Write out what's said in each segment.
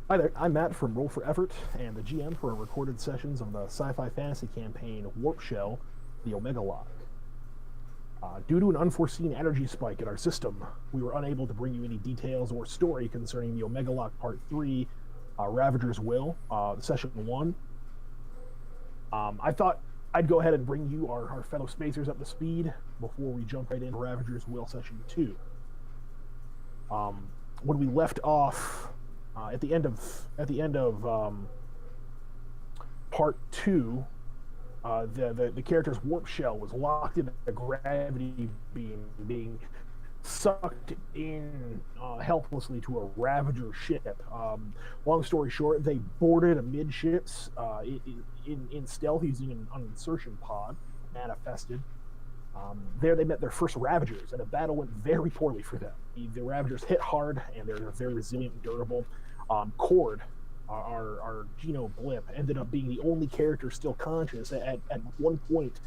Hi there, I'm Matt from Roll for Effort and the GM for recorded sessions of the sci-fi fantasy campaign Warp Shell, the Omega Lock. Due to an unforeseen energy spike in our system, we were unable to bring you any details or story concerning the Omega Lock Part 3, Ravager's Will, Session 1. I thought I'd go ahead and bring you our fellow spacers up to speed before we jump right into Ravager's Will Session 2. When we left off at the end of part 2, the character's warp shell was locked in a gravity beam, being sucked in helplessly to a Ravager ship. Long story short, they boarded amidships in stealth using an insertion pod, manifested. There they met their first Ravagers, and the battle went very poorly for them. The Ravagers hit hard, and they're very resilient and durable. Cord, our Geno Blip, ended up being the only character still conscious. At one point,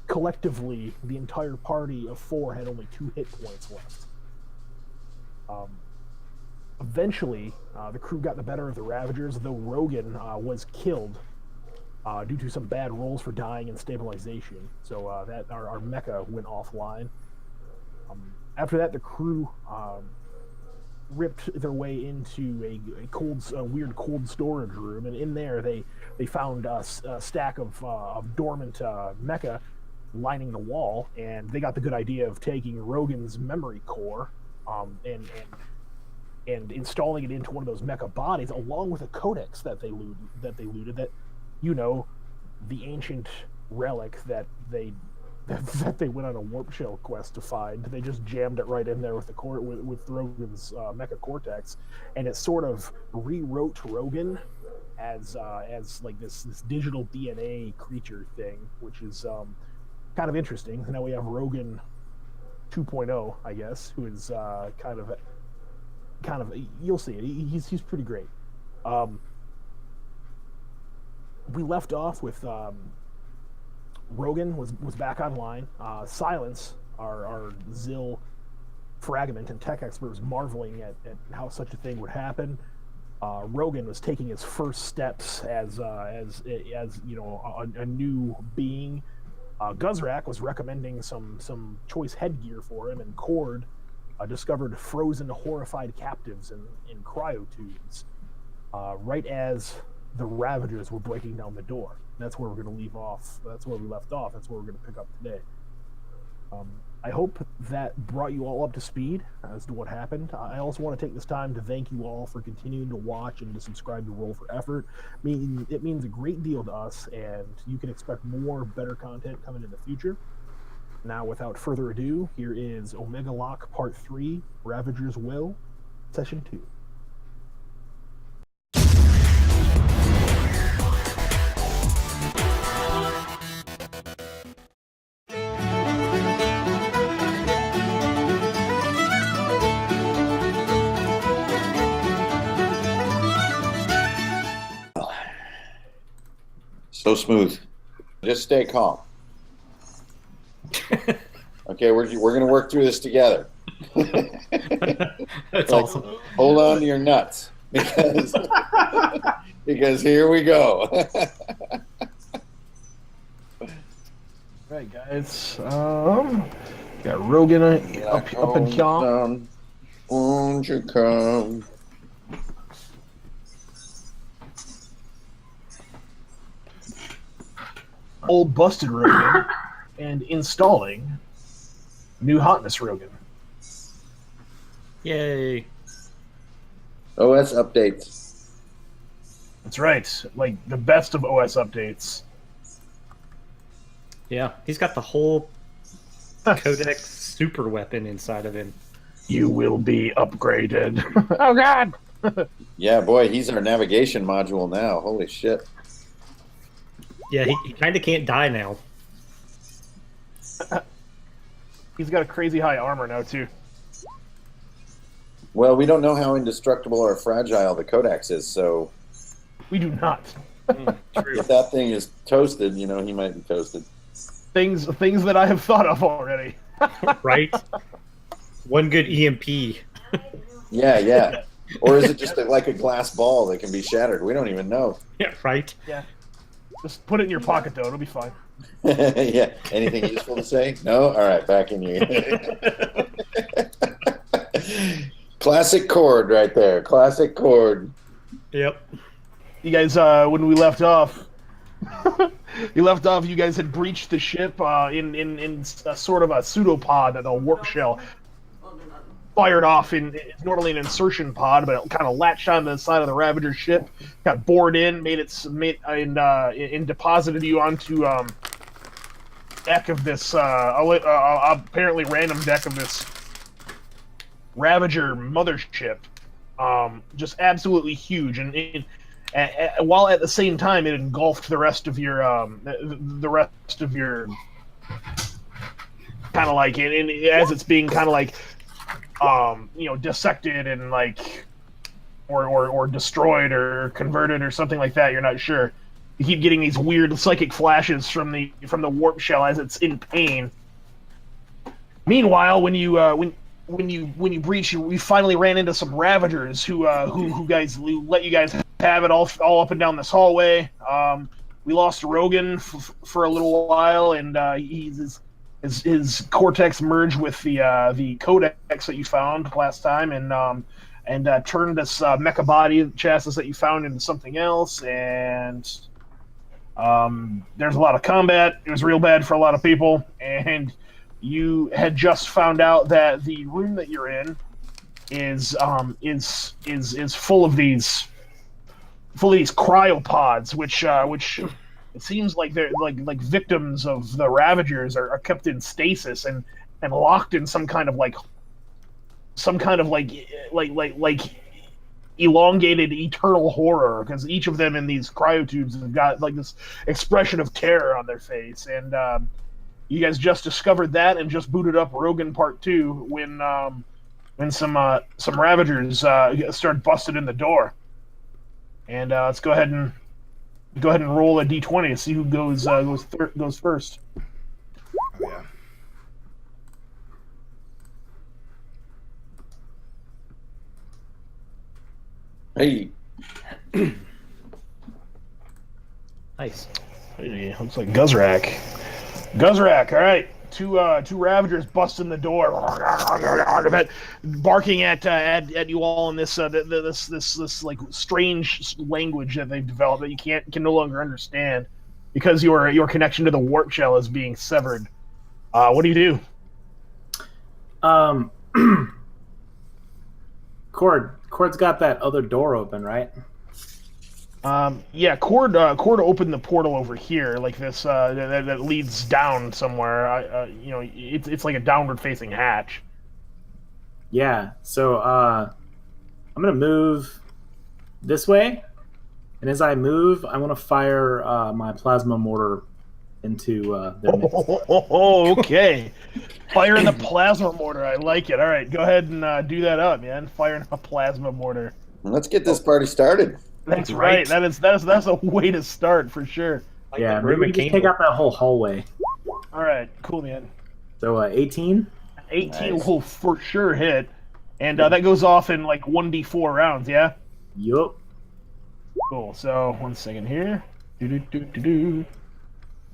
collectively, the entire party of 4 had only 2 hit points left. Eventually, the crew got the better of the Ravagers, though Rogan was killed due to some bad rolls for dying and stabilization. So that our mecha went offline. After that, the crew ripped their way into a weird cold storage room, and in there they found a stack of dormant mecha lining the wall, and they got the good idea of taking Rogan's memory core and installing it into one of those mecha bodies, along with a codex that they looted. That, the ancient relic that they went on a warp shell quest to find. They just jammed it right in there with with Rogan's mecha cortex, and it sort of rewrote Rogan as like this digital DNA creature thing, which is kind of interesting. Now we have Rogan 2.0, I guess, who is kind of you'll see it. He's pretty great. We left off with Rogan was back online. Silence, our Zill fragment and tech expert, was marveling at how such a thing would happen. Rogan was taking his first steps as a new being. Guzrak was recommending some choice headgear for him, and Cord discovered frozen, horrified captives in cryotubes. Right as the Ravagers were breaking down the door. That's where we're going to leave off. That's where we left off. That's where we're going to pick up today. I hope that brought you all up to speed as to what happened. I also want to take this time to thank you all for continuing to watch and to subscribe to Roll for Effort. It means a great deal to us, and you can expect more better content coming in the future. Now, without further ado, here is Omega Lock Part 3, Ravager's Will, Session 2. So smooth. Just stay calm. Okay, we're going to work through this together. That's awesome. Hold on to your nuts because here we go. Right, guys. Got Rogan up and down. Won't you come? Old busted Rogan and installing new hotness Rogan. Yay. OS updates. That's right, like the best of OS updates. Yeah, he's got the whole Codex super weapon inside of him. You will be upgraded. Oh god! Yeah, boy, he's our navigation module now. Holy shit. Yeah, he kind of can't die now. He's got a crazy high armor now, too. Well, we don't know how indestructible or fragile the Codex is, so... We do not. True. If that thing is toasted, he might be toasted. Things that I have thought of already. Right? One good EMP. Yeah. Or is it just like a glass ball that can be shattered? We don't even know. Yeah, right. Yeah. Just put it in your pocket, though. It'll be fine. Yeah. Anything useful to say? No? All right, back in you. Classic chord right there. Classic chord. Yep. You guys, when we left off, you guys had breached the ship in a sort of a pseudopod that a warp shell fired off it's normally an insertion pod, but it kind of latched onto the side of the Ravager ship, got bored in, and deposited you onto deck of this apparently random deck of this Ravager mothership, just absolutely huge, and while at the same time it engulfed the rest of your kind of like as it's being kind of like dissected and like or destroyed or converted or something like that. You're not sure. You keep getting these weird psychic flashes from the warp shell as it's in pain. Meanwhile, when you breach, we finally ran into some Ravagers who let you guys have it all up and down this hallway. We lost Rogan for a little while, and his cortex merged with the codex that you found last time, and turned this mecha body chassis that you found into something else. And there's a lot of combat. It was real bad for a lot of people, and you had just found out that the room that you're in is full of these cryopods, which it seems like they're like victims of the Ravagers are kept in stasis and locked in some kind of elongated eternal horror, because each of them in these cryotubes have got like this expression of terror on their face. And you guys just discovered that and just booted up Rogan Part 2 when some Ravagers started busting in the door. And let's go ahead and roll a d20 to see who goes first. Oh, yeah. Hey. Nice. Hey, looks like Guzrak. Guzrak, all right. Two Ravagers bust in the door, barking at you all in this like strange language that they've developed that you can no longer understand because your connection to the warp shell is being severed. What do you do? Cord's got that other door open, right? Yeah, Cord opened the portal over here, like this that leads down somewhere. It's like a downward facing hatch. Yeah. So I'm gonna move this way, and as I move, I want to fire my plasma mortar into their midst. Okay. Firing the plasma mortar. I like it. All right, go ahead and do that up, man. Firing a plasma mortar. Let's get this party started. That's right. That's a way to start for sure. Like Yeah, the maybe Roman we just candle. take out that whole hallway. All right, cool, man. So 18. 18 Nice. will for sure hit, and that goes off in like 1d4 rounds. Yeah. Yup. Cool. So 1 second here.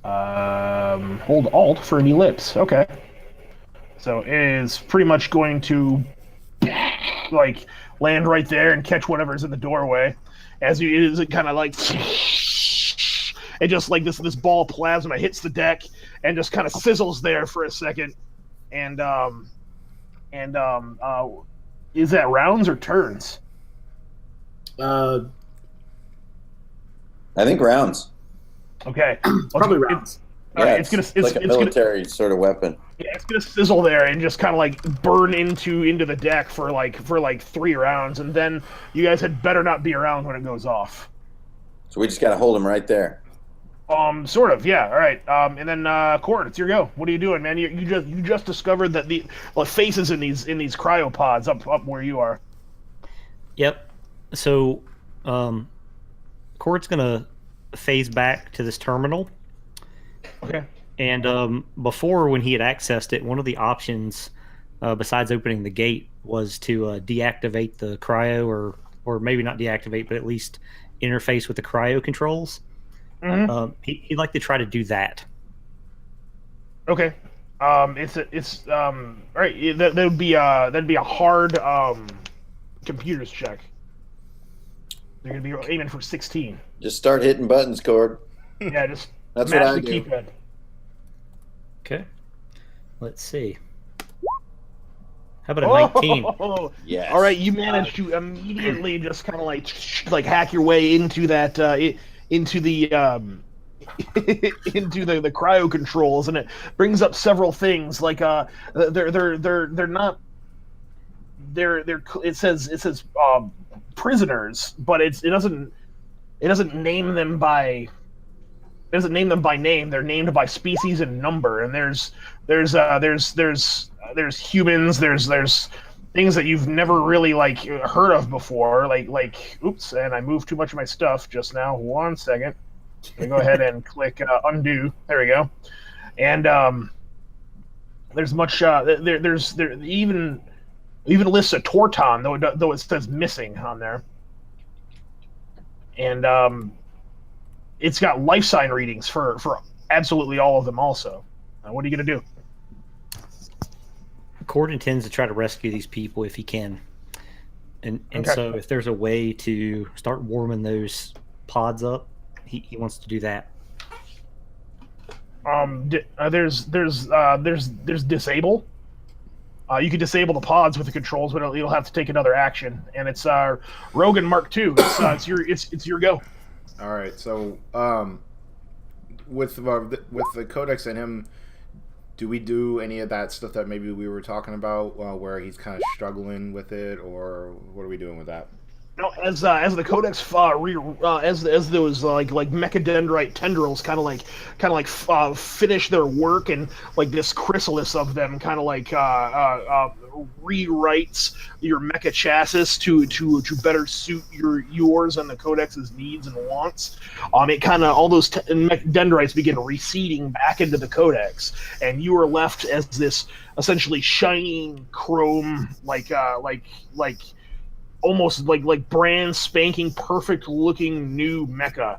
Hold Alt for an ellipse. Okay. So it is pretty much going to like land right there and catch whatever's in the doorway. As it kind of like it just like this ball of plasma hits the deck and just kind of sizzles there for a second. And is that rounds or turns? I think rounds. Okay. Probably rounds. All right, It's like a military sort of weapon. It's gonna sizzle there and just kind of like burn into the deck for like 3 rounds, and then you guys had better not be around when it goes off. So we just got to hold him right there. Sort of, yeah. All right. And then Cord, it's your go. What are you doing, man? You just discovered that the faces in these cryopods up where you are. Yep. So, Cord's gonna phase back to this terminal. Okay. And before, when he had accessed it, one of the options, besides opening the gate, was to deactivate the cryo, or maybe not deactivate, but at least interface with the cryo controls. He'd like to try to do that. Okay. It's all right. That'd be a hard computers check. They're gonna be aiming for 16. Just start hitting buttons, Cord. Yeah, just That's what match I the do. keypad. Okay. Let's see. How about a 19? Oh, Yes. all right, you managed to immediately just kind of like hack your way into that into the into the cryo controls, and it brings up several things like they're not it says prisoners, but it doesn't name them by name. They're named by species and number, and there's humans, there's things that you've never really like heard of before, like oops, and I moved too much of my stuff just now. 1 second. I'm gonna go ahead and click undo. There we go. And there's much there's even lists a Torton, though it says missing on there. And it's got life sign readings for absolutely all of them also. What are you going to do? Cord intends to try to rescue these people if he can. And Okay. So if there's a way to start warming those pods up, he wants to do that. There's disable. You can disable the pods with the controls, but you'll have to take another action. And it's Rogan Mark II. It's your go. All right, so with the codex and him, do we do any of that stuff that maybe we were talking about, where he's kind of struggling with it, or what are we doing with that? No, as the codex as those like mechadendrite tendrils kind of like finish their work, and like this chrysalis of them kind of like rewrites your mecha chassis to better suit yours and the codex's needs and wants. It kind of all those dendrites begin receding back into the codex, and you are left as this essentially shining chrome like almost like brand spanking perfect looking new mecha,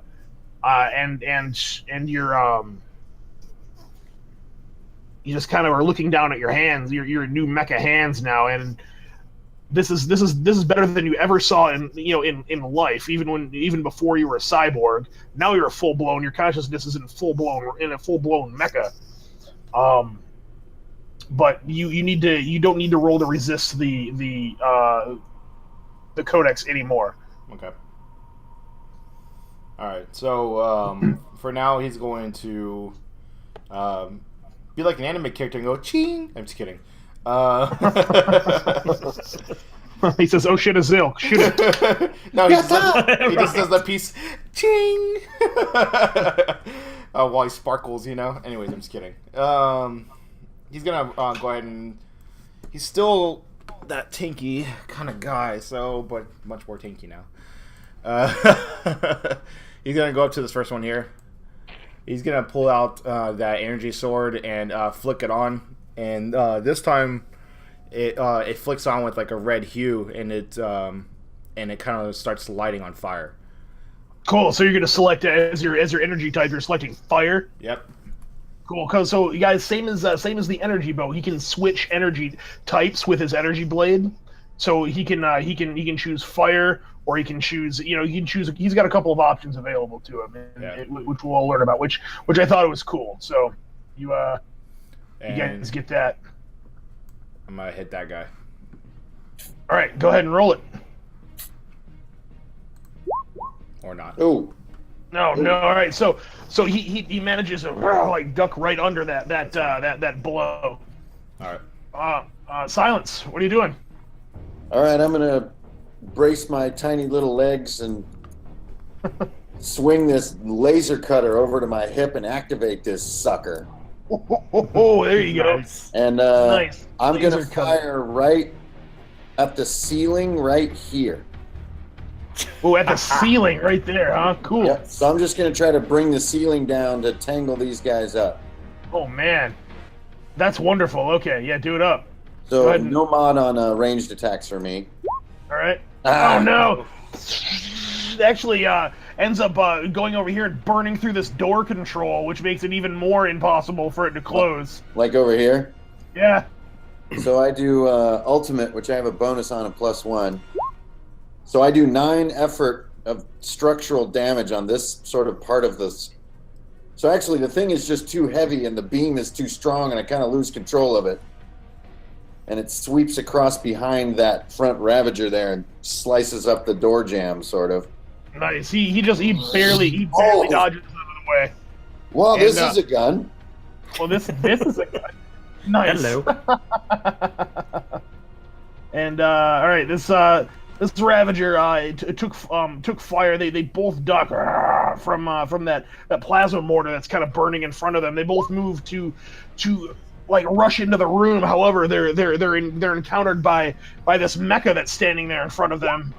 and you're you just kind of are looking down at your hands, your new mecha hands now, and this is better than you ever saw in life, even before you were a cyborg. Now you're a full blown, your consciousness is in a full blown mecha. But you don't need to roll to resist the codex anymore. Okay. All right. So for now, he's going to be like an anime character and go ching. I'm just kidding. He says, "Oh shit, Azil, shoot it!" No, he just does the piece ching while he sparkles. Anyways, I'm just kidding. He's gonna go ahead and he's still that tanky kind of guy, but much more tanky now. He's gonna go up to this first one here. He's gonna pull out that energy sword and flick it on, and this time it flicks on with like a red hue, and it kind of starts lighting on fire. Cool. So you're gonna select as your energy type. You're selecting fire. Yep. Cool. So you guys, same as the energy bow, he can switch energy types with his energy blade. So he can choose fire, or he can choose he's got a couple of options available to him, which we'll all learn about. Which I thought it was cool. So you guys get that. I'm gonna hit that guy. All right, go ahead and roll it. Or not. Oh. No. All right. So he manages to like duck right under that blow. All right. Silence. What are you doing? All right, I'm gonna brace my tiny little legs and swing this laser cutter over to my hip and activate this sucker. Oh, there you go. And Nice. I'm Laser gonna cutter. fire right at the ceiling right here. Oh, at the ceiling right there, huh? Cool. Yep. So I'm just gonna try to bring the ceiling down to tangle these guys up. Oh man, that's wonderful. Okay, yeah, do it up. Go So ahead and- no mod on ranged attacks for me. All right. Ah. Oh no! Actually, ends up going over here and burning through this door control, which makes it even more impossible for it to close. Like over here. Yeah. So I do ultimate, which I have a bonus on a +1. So I do 9 effort of structural damage on this sort of part of this. So actually, the thing is just too heavy, and the beam is too strong, and I kind of lose control of it. And it sweeps across behind that front Ravager there and slices up the door jamb, sort of. Nice. He barely Oh. dodges out of the way. Well, And, this is a gun. Well, this is a gun. Nice. Hello. And all right, this Ravager it took fire. They both duck from that plasma mortar that's kind of burning in front of them. They both move to like rush into the room. However, they're encountered by this mecha that's standing there in front of them.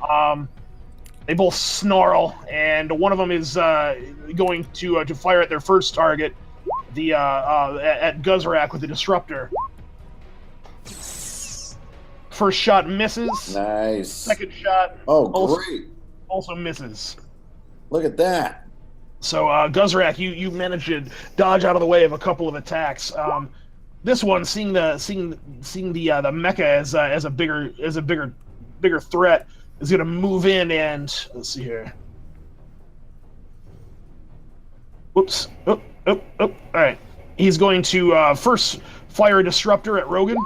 They both snarl, and one of them is going to fire at their first target, at Guzrak with the disruptor. First shot misses. Nice. Second shot Oh, also, great. also misses. Look at that. So Guzrak, you managed to dodge out of the way of a couple of attacks. This one, seeing the mecha as a bigger threat, is going to move in and let's see here. Whoops. Oh. All right. He's going to first fire a disruptor at Rogan.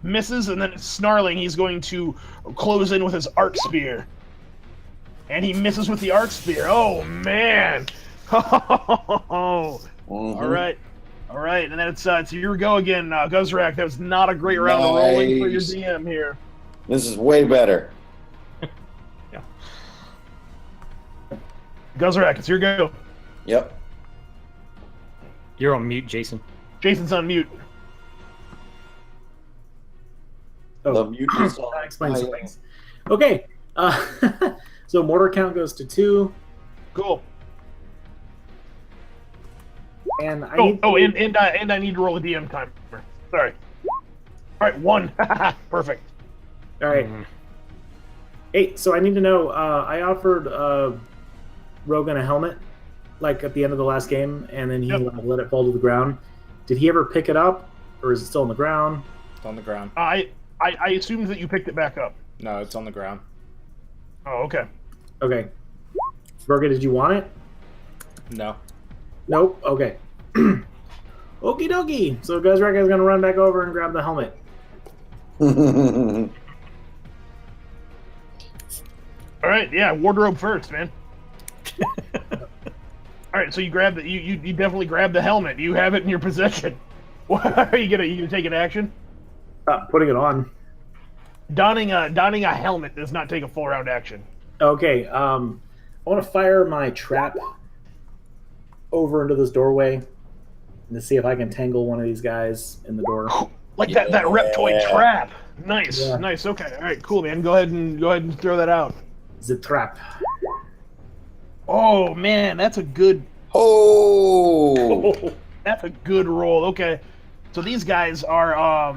Misses, and then snarling, he's going to close in with his arc spear. And he misses with the arc spear. Oh man! All right. And then it's your go again, Guzrak. That was not a great round of rolling for your Nice. DM here. This is way better. Guzrak, it's your go. Yep. You're on mute, Jason. Jason's on mute. Oh, The mutants that explains some things. Okay, so mortar count goes to 2, Cool. and I And I need to roll a DM timer. Sorry. All right, 1. Perfect. all right. Hey, so I need to know. I offered Rogan a helmet, like at the end of the last game, and then he Yep. let it fall to the ground. Did he ever pick it up, or is it still on the ground? It's on the ground. I assumed that you picked it back up. No, it's on the ground. Oh, okay. Okay. Rogan, did you want it? No. Nope. Okay. Okie dokie. So Guzrak is gonna run back over and grab the helmet. All right, yeah, wardrobe first, man. All right, so you grab the you definitely grab the helmet. You have it in your possession. What are you gonna take an action? Putting it on. Donning a helmet does not take a full round action. Okay. I want to fire my trap over into this doorway and to see if I can tangle one of these guys in the door. Like that reptoid Yeah. trap. Nice, Yeah. nice. Okay, all right, cool, man. Go ahead and throw that out. The trap. Oh man, that's a good. Oh. That's a good roll. Okay, so these guys are All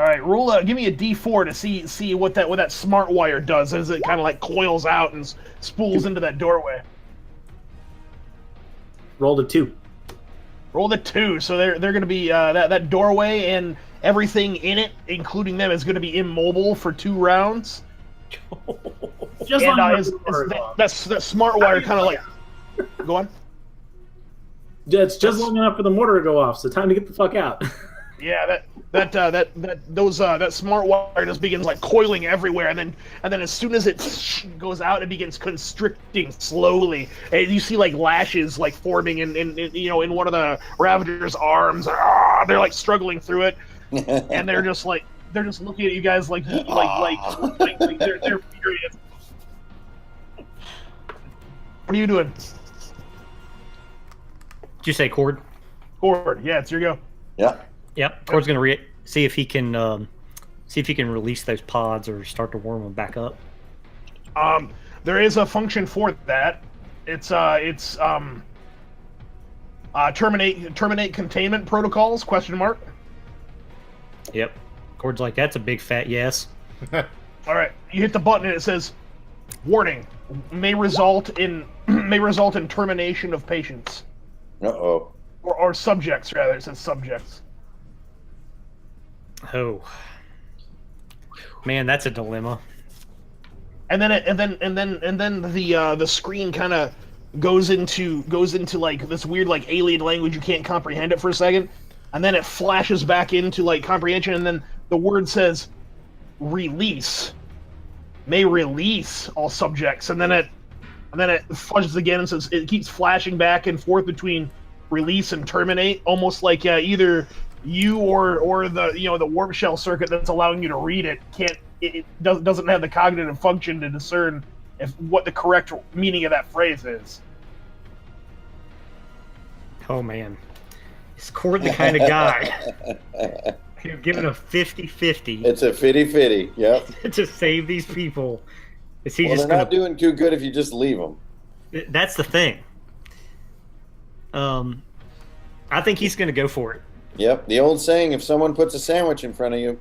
right, roll. Give me a D4 to see what that smart wire does as it kind of like coils out and spools into that doorway. Rolled a 2. Roll the 2, so they're going to be that doorway and everything in it, including them, is going to be immobile for 2 rounds. Just And long enough for the door to go off. that smart wire kind of like. Go on. It's just long enough for the mortar to go off, so time to get the fuck out. Yeah, that smart wire just begins like coiling everywhere, and then as soon as it goes out, it begins constricting slowly, and you see like lashes like forming in one of the Ravager's arms. They're like struggling through it, and they're just looking at you guys like they're furious. What are you doing? Did you say Cord? Cord, yeah, it's your go. Yeah. Yep. Cord's gonna see if he can release those pods or start to warm them back up. There is a function for that. It's Terminate containment protocols? Question mark. Yep. Cord's like, that's a big fat yes. All right, you hit the button and it says, "Warning: may result in termination of patients Uh-oh. or subjects rather." It says subjects. Oh. Man, that's a dilemma. And then the screen kind of goes into like this weird like alien language. You can't comprehend it for a second, and then it flashes back into like comprehension, and then the word says release, may release all subjects, and then it flashes again and says it keeps flashing back and forth between release and terminate, almost like either you or the warp shell circuit that's allowing you to read it doesn't have the cognitive function to discern what the correct meaning of that phrase is. Oh man, is Cord the kind of guy who given a 50-50? It's a fitty-fitty, yep. To save these people? Is he Well, just they're gonna? not doing too good if you just leave them. That's the thing. I think he's gonna go for it. Yep, the old saying, if someone puts a sandwich in front of you,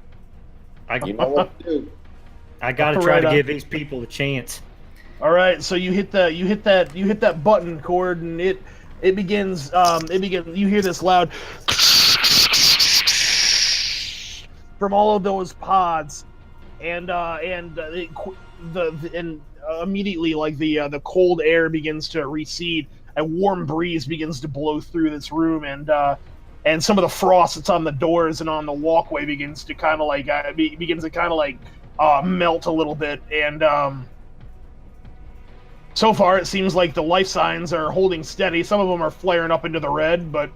I you know what to do. gotta try to give these people a chance. All right, so you hit that button, Cord, and it begins. You hear this loud from all of those pods, and immediately like the cold air begins to recede. A warm breeze begins to blow through this room, and some of the frost that's on the doors and on the walkway begins to kind of like melt a little bit, and so far it seems like the life signs are holding steady. Some of them are flaring up into the red, but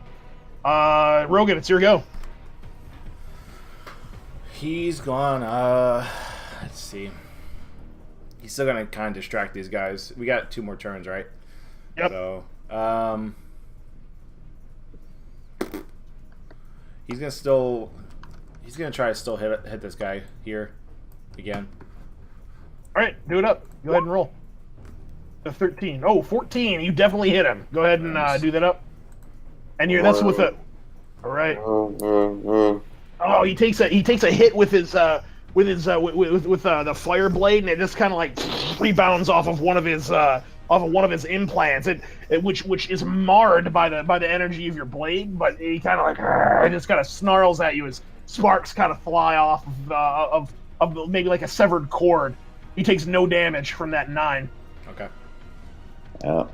Rogan, it's your go. He's gone. Let's see. He's still gonna kind of distract these guys. We got 2 more turns, right? Yep. So, he's gonna try to still hit this guy here again. All right, do it up. Go ahead and roll. The 13. Oh, 14. You definitely hit him. Go ahead and do that up. And that's with a. All right. Oh, he takes a hit with the fire blade, and it just kind of like rebounds off of one of his implants. Which is marred by the energy of your blade, but he kind of like it just kind of snarls at you as sparks kind of fly off of maybe like a severed cord. He takes no damage from that 9. Okay. Yeah,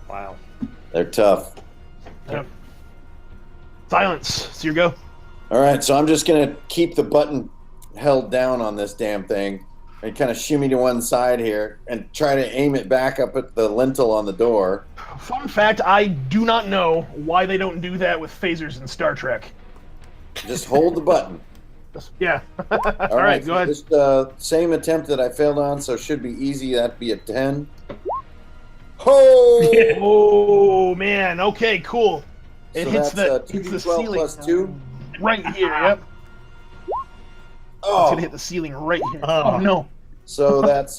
Wow. they're tough. Yep. Silence. It's your go. All right, so I'm just going to keep the button held down on this damn thing and kind of shimmy to one side here and try to aim it back up at the lintel on the door. Fun fact, I do not know why they don't do that with phasers in Star Trek. Just hold the button. Yeah. All right, so go ahead. Just same attempt that I failed on, so should be easy. That'd be a 10. Oh! Oh, man. Okay, cool. It So hits that's, the 2d12 ceiling. plus 2. Right here, yep. It's Oh, gonna hit the ceiling right here. Oh. Oh, no. so that's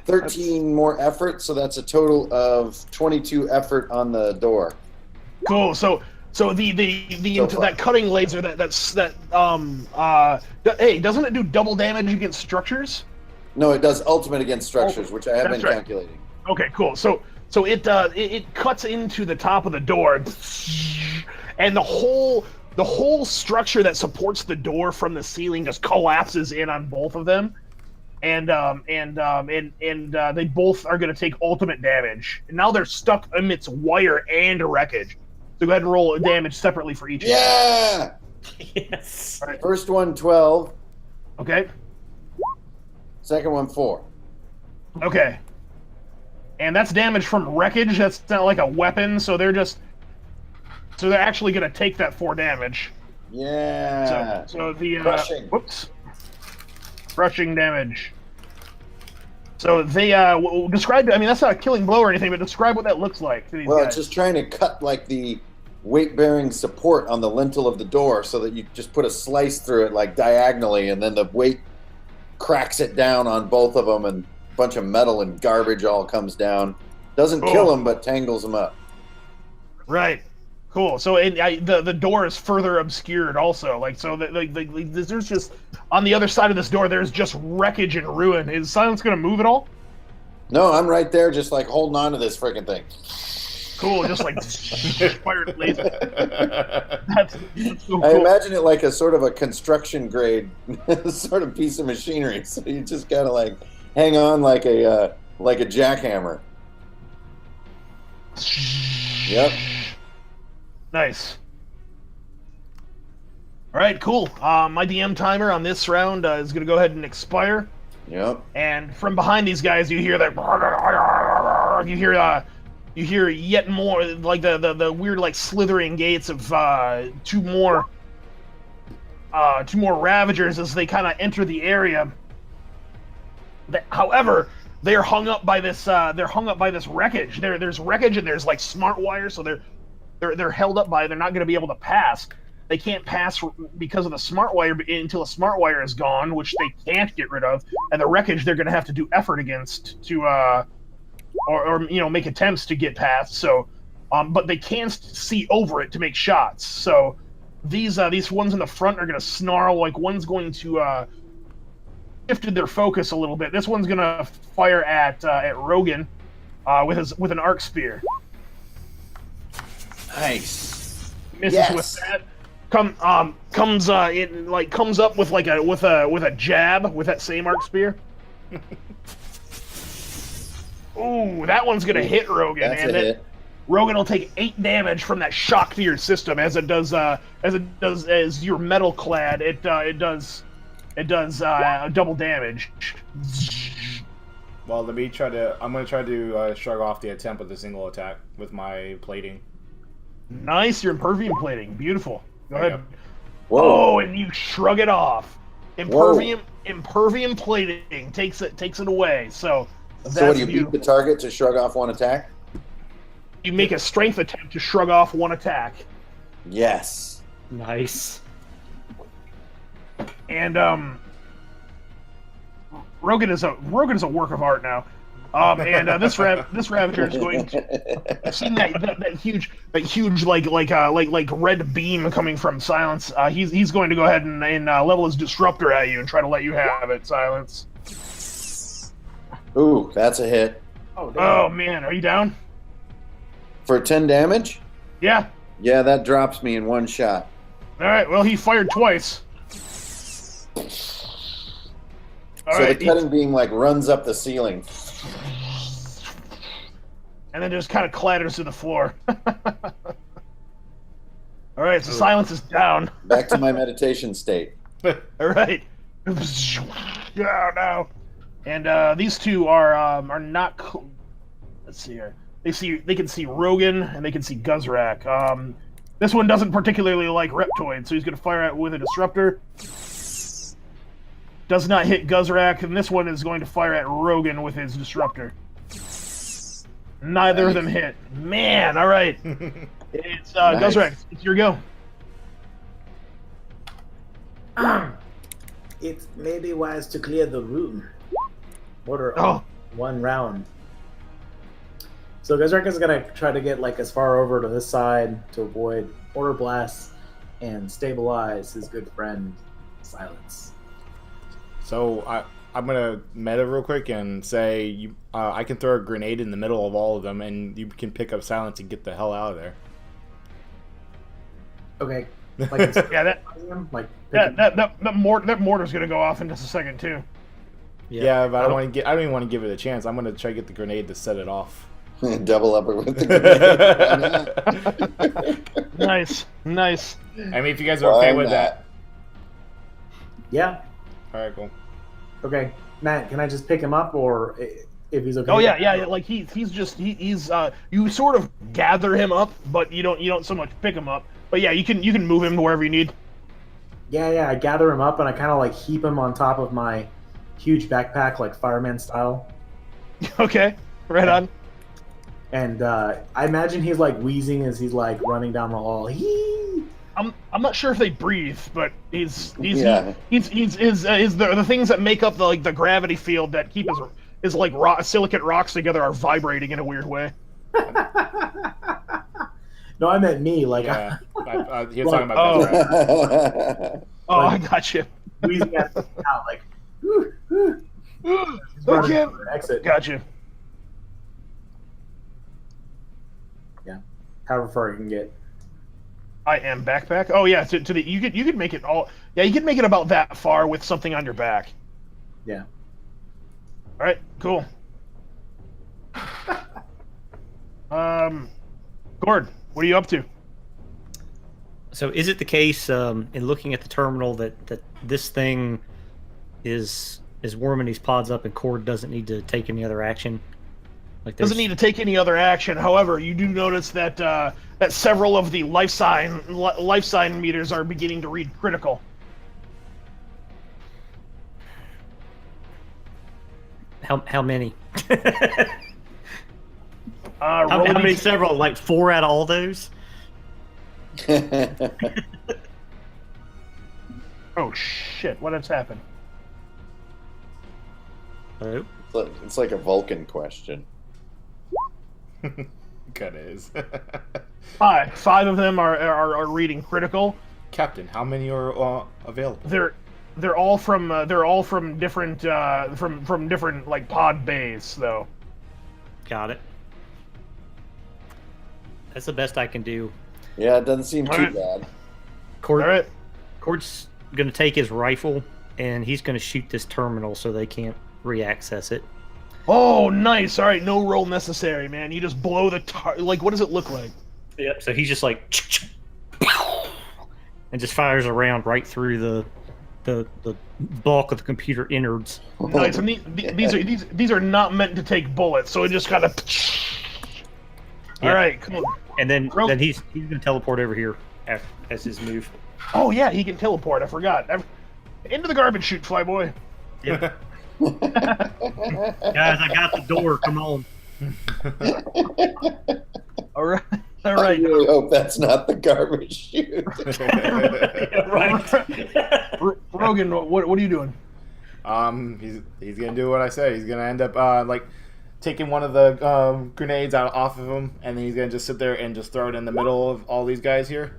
13 more effort, so that's a total of 22 effort on the door. Cool. So So that cutting laser hey, doesn't it do double damage against structures? No, it does ultimate against structures, which I have That's been right. calculating. Okay, cool. So it cuts into the top of the door, and the whole structure that supports the door from the ceiling just collapses in on both of them, and they both are going to take ultimate damage. And now they're stuck amidst wire and wreckage. So go ahead and roll damage separately for each. Yeah! Yes. All right. First one, 12. Okay. Second one, 4. Okay. And that's damage from wreckage. That's not like a weapon, so they're actually going to take that 4 damage. Yeah. So the Crushing. crushing damage. So they describe. I mean, that's not a killing blow or anything, but describe what that looks like to these Well, guys. it's just trying to cut like the weight-bearing support on the lintel of the door so that you just put a slice through it like diagonally, and then the weight cracks it down on both of them, and a bunch of metal and garbage all comes down. Doesn't kill them, but tangles them up. Right. Cool. So the door is further obscured also. Like so there's just on the other side of this door there's just wreckage and ruin. Is Silence gonna move at all? No, I'm right there, just like holding on to this freaking thing. Cool, just like fired laser. That's so cool. I imagine it like a sort of a construction grade sort of piece of machinery. So you just gotta like hang on like a jackhammer. Yep. Nice. All right, cool. My DM timer on this round is going to go ahead and expire. Yep. And from behind these guys, you hear that. You hear yet more like the weird like slithering gates of two more Ravagers as they kind of enter the area. However, they're hung up by this. They're hung up by this wreckage. There's wreckage and there's like smart wire, so they're held up by. They're not going to be able to pass. They can't pass because of the smart wire until a smart wire is gone, which they can't get rid of. And the wreckage they're going to have to do effort against to, or make attempts to get past. So, but they can see over it to make shots. So these ones in the front are going to snarl. Like one's going to shifted their focus a little bit. This one's going to fire at Rogan with an arc spear. Nice. Misses Yes. with that. Comes up with a jab with that same arc spear. Ooh, that one's gonna hit Rogan, That's and a hit. Rogan will take 8 damage from that shock to your system as your metal clad. It does double damage. Well, I'm gonna try to shrug off the attempt with a single attack with my plating. Nice, you're impervium plating. Beautiful. Go There you ahead. go. Whoa. Oh, and you shrug it off. Impervium plating takes it away. So that's So what do you beautiful. beat the target to shrug off one attack? You make a strength attempt to shrug off one attack. Yes. Nice. And Rogan is a work of art now. And this Ravager is going to seeing that huge like red beam coming from Silence. He's going to go ahead and level his disruptor at you and try to let you have it, Silence. Ooh, that's a hit. Oh man, are you down? For 10 damage? Yeah. Yeah, that drops me in one shot. All right. Well, he fired twice. All So right, the cutting beam like runs up the ceiling. and then just kind of clatters to the floor. All right, so Silence is down. Back to my meditation state. All right. Yeah, no. And these two are not. Let's see here. They can see Rogan and they can see Guzrak. This one doesn't particularly like Reptoid, so he's going to fire at with a disruptor. Does not hit Guzrak, and this one is going to fire at Rogan with his disruptor. Neither of them hit. Man, all right. It's Nice. Guzrak. It's your go. It may be wise to clear the room. Order Oh. one round. So Guzrak is gonna try to get like as far over to this side to avoid order blasts and stabilize his good friend Silence. So I'm gonna meta real quick and say I can throw a grenade in the middle of all of them, and you can pick up Silence and get the hell out of there. Okay. Like Yeah, that mortar's gonna go off in just a second too. Yeah, but I don't even want to give it a chance. I'm gonna try to get the grenade to set it off. Double up with the grenade. Nice. I mean, if you guys are okay with that. Yeah. All right, cool. Okay. Matt, can I just pick him up, or if he's okay? Oh yeah. Like he's you sort of gather him up, but you don't so much pick him up. But yeah, you can move him to wherever you need. Yeah. I gather him up and I kind of like heap him on top of my huge backpack, like fireman style. Okay, right on. And I imagine he's like wheezing as he's like running down the hall. I'm not sure if they breathe, but he's Yeah. the things that make up the gravity field that keep his silicate rocks together are vibrating in a weird way. No, I meant me. Like, Yeah, he was Like, talking about Guzrak. Oh, Like- I got you. squeezing that thing out, like, whew, whew. He's I running can't. for the exit. Got you. However far you can get. I am backpack. Oh yeah, to the you could make it all. Yeah, you could make it about that far with something on your back. Yeah. All right, cool. Gord, what are you up to? So is it the case, in looking at the terminal, that this thing is warming these pods up and Cord doesn't need to take any other action? Like Doesn't need to take any other action. However, you do notice that that several of the life sign meters are beginning to read critical. How many? Roll How a many? d- Several? Like 4 out of all those? Oh shit! What has happened? Oh. It's like a Vulcan question. Kinda is. Five of them are reading critical. Captain, how many are available? They're all from different from different like pod bays though. Got it. That's the best I can do. Yeah, it doesn't seem too Alright. bad. Cord, All right. Cord's going to take his rifle and he's going to shoot this terminal so they can't re-access it. Oh, nice. All right, no roll necessary, man. You just blow the like. What does it look like? Yep. So he's just like, and just fires a round right through the bulk of the computer innards. Nice. And these are not meant to take bullets, so it just kind of. Yeah. All right, cool. And then Roll- he's going to teleport over here as his move. Oh yeah, he can teleport. I forgot. Into the garbage chute, Flyboy. Yep. Guys, I got the door. Come on. All right. All I right. really hope that's not the garbage chute. Right. Rogan, what are you doing? He's gonna do what I say. He's gonna end up like taking one of the grenades out off of him, and then he's gonna just sit there and just throw it in the middle of all these guys here.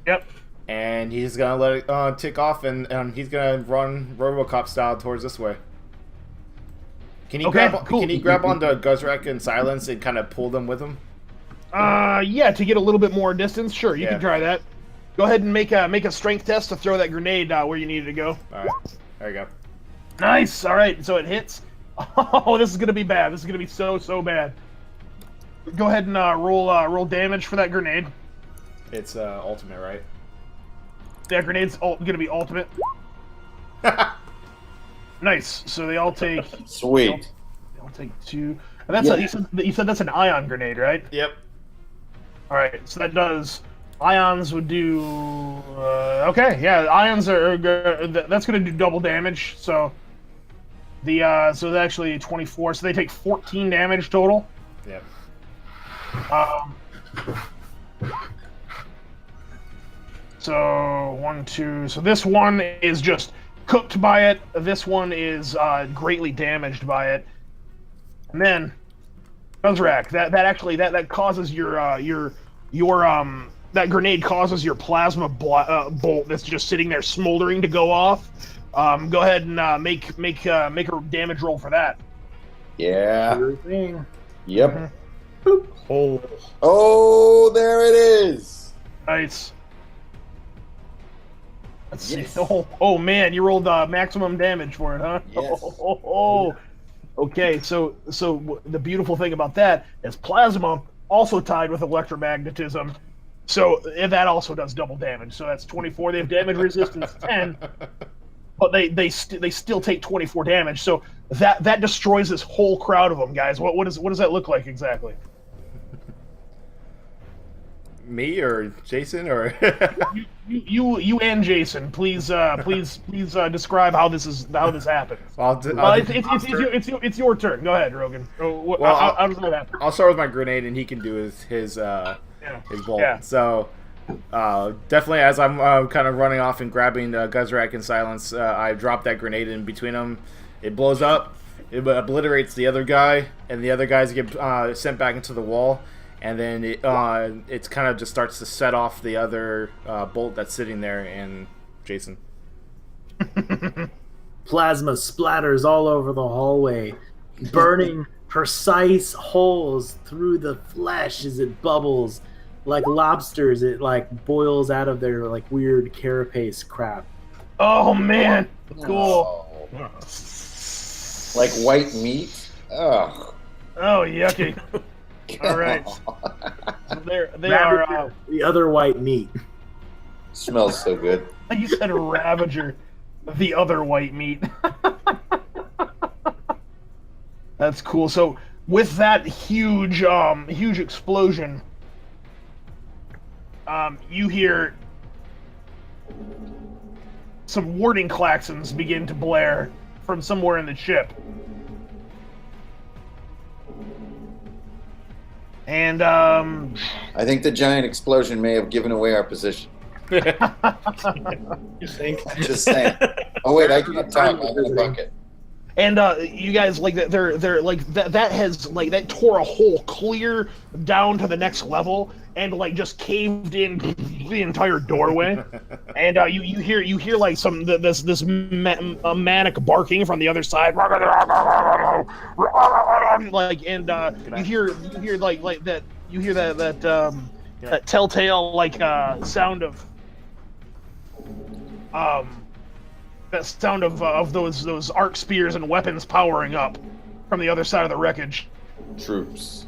Yep. And he's gonna let it tick off, and he's gonna run RoboCop style towards this way. Can he Okay, grab? cool. Can he grab onto Guzrak and Silence and kind of pull them with him? Yeah, to get a little bit more distance. Sure, you Yeah. can try that. Go ahead and make a strength test to throw that grenade where you need it to go. All right, there you go. Nice. All right, so it hits. Oh, this is gonna be bad. This is gonna be so bad. Go ahead and roll damage for that grenade. It's ultimate, right? That grenade's gonna be ultimate. Nice. So they all take. Sweet. They all take 2. And that's Yeah. you said that's an ion grenade, right? Yep. All right. So that does. Ions would do. Okay. Yeah. Ions are. That's gonna do double damage. So. So it's actually 24. So they take 14 damage total. Yep. So 1, 2. So this one is just cooked by it. This one is greatly damaged by it. And then Guzrak, that causes your that grenade causes your plasma bolt that's just sitting there smoldering to go off. Go ahead and make a damage roll for that. Yeah. Sure thing. Yep. Oh, Oh, there it is. Nice. Let's Yes. see. Oh man, you rolled maximum damage for it, huh? Yes. Okay, so the beautiful thing about that is plasma also tied with electromagnetism, so that also does double damage. So that's 24. They have damage resistance 10, but they still take 24 damage. So that destroys this whole crowd of them, guys. What does that look like exactly? Me or Jason or You and Jason, please describe how this happens. It's your turn. Go ahead, Rogan. How does that happen? I'll start with my grenade, and he can do his bolt. Yeah. So definitely, as I'm kind of running off and grabbing Guzrak and Silence, I drop that grenade in between them. It blows up. It obliterates the other guy, and the other guys get sent back into the wall. and then it's kind of just starts to set off the other bolt that's sitting there. And Jason. Plasma splatters all over the hallway, burning precise holes through the flesh as it bubbles. Like lobsters, it like boils out of their like weird carapace crap. Oh man, cool. Oh. Like white meat. Ugh. Oh, yucky. All right. So they Ravager, are. the other white meat. Smells so good. You said Ravager, the other white meat. That's cool. So with that huge explosion, you hear some warning klaxons begin to blare from somewhere in the ship. And I think the giant explosion may have given away our position. You think? Just saying. Oh wait, I can't talk. I'm in a bucket. And you guys like they're like that has like that tore a hole clear down to the next level and like just caved in the entire doorway. And you hear like this manic barking from the other side. Like and you hear that telltale like sound of that sound of those arc spears and weapons powering up from the other side of the wreckage. Troops.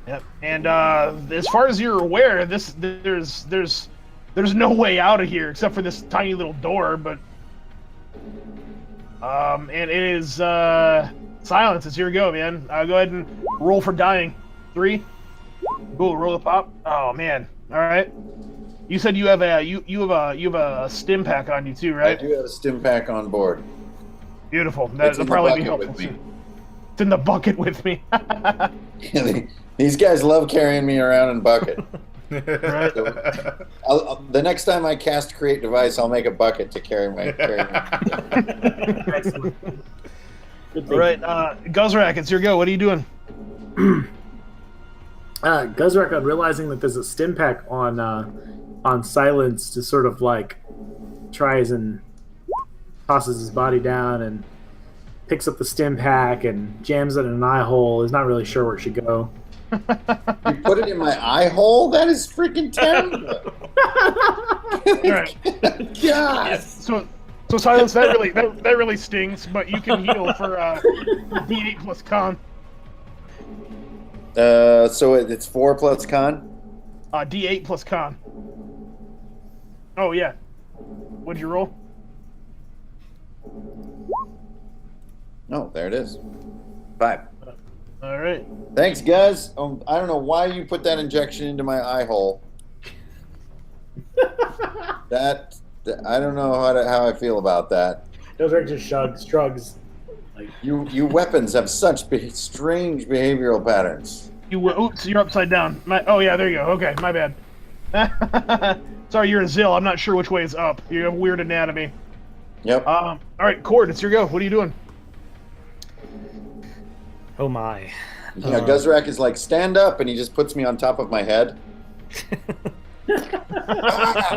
Yep. And as far as you're aware, there's no way out of here except for this tiny little door. But and it is silence. It's your go, man. Go ahead and roll for dying. 3. Cool. Roll the pop. Oh man. All right. You said you have a stim pack on you too, right? I do have a stim pack on board. Beautiful. It's That'll in the probably be bucket helpful. with me. It's in the bucket with me. These guys love carrying me around in bucket. Right. So the next time I cast create device, I'll make a bucket to carry my. Excellent. Good All right, Guzrak, it's your go. What are you doing? Guzrak, realizing that there's a stim pack on Silence, just sort of like tries and tosses his body down and picks up the stim pack and jams it in an eye hole. He's not really sure where it should go. You put it in my eye hole? That is freaking terrible. All right. God. So Silence, that really stings, but you can heal for D8 plus con. So it's 4 plus con? D8 plus con. Oh yeah. What'd you roll? Oh, there it is. 5. All right. Thanks, guys. I don't know why you put that injection into my eye hole. that I don't know how I feel about that. Guzrak just shrugs. Like, You weapons have such strange behavioral patterns. Oops, you're upside down. Oh yeah, there you go. Okay, my bad. Sorry, you're a Zill. I'm not sure which way is up. You have weird anatomy. Yep. All right, Cord, it's your go. What are you doing? Oh my. Yeah, Guzrak is like, stand up, and he just puts me on top of my head.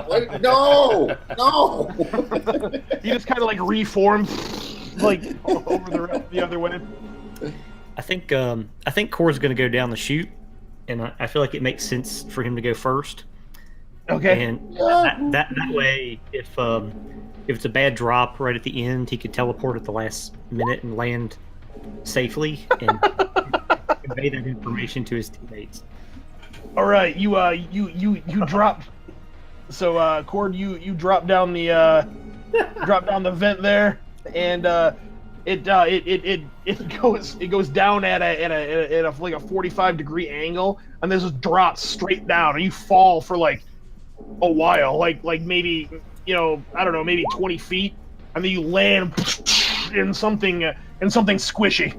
Wait, no! You just kind of like reform, like over the other way. I think Core's going to go down the chute, and I feel like it makes sense for him to go first. Okay. And that way, if it's a bad drop right at the end, he could teleport at the last minute and land safely and convey that information to his teammates. All right, you dropped. So Cord, you drop down the vent there, and it goes down at a like a 45-degree angle, and this just drops straight down, and you fall for like a while, like maybe I don't know, maybe 20 feet, and then you land in something squishy.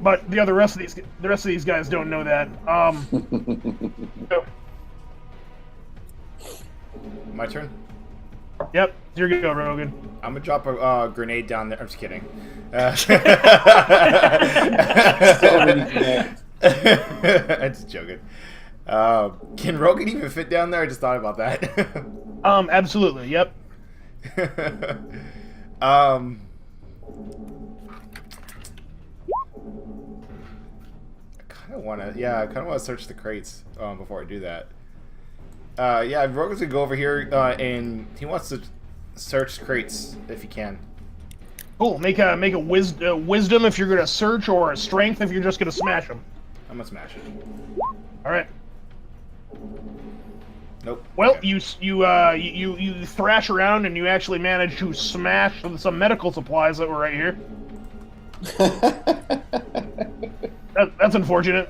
But the rest of these guys don't know that. My turn. Yep, here you go, Rogan. I'm gonna drop a grenade down there. I'm just kidding. I'm just joking. Can Rogan even fit down there? I just thought about that. Absolutely. Yep. I kind of want to search the crates before I do that. Yeah, Rogan's gonna go over here and he wants to search crates if he can. Cool. Make a wisdom if you're gonna search, or a strength if you're just gonna smash them. I'm gonna smash it. All right. Nope. Well, Okay. you thrash around and you actually manage to smash some medical supplies that were right here. That's unfortunate.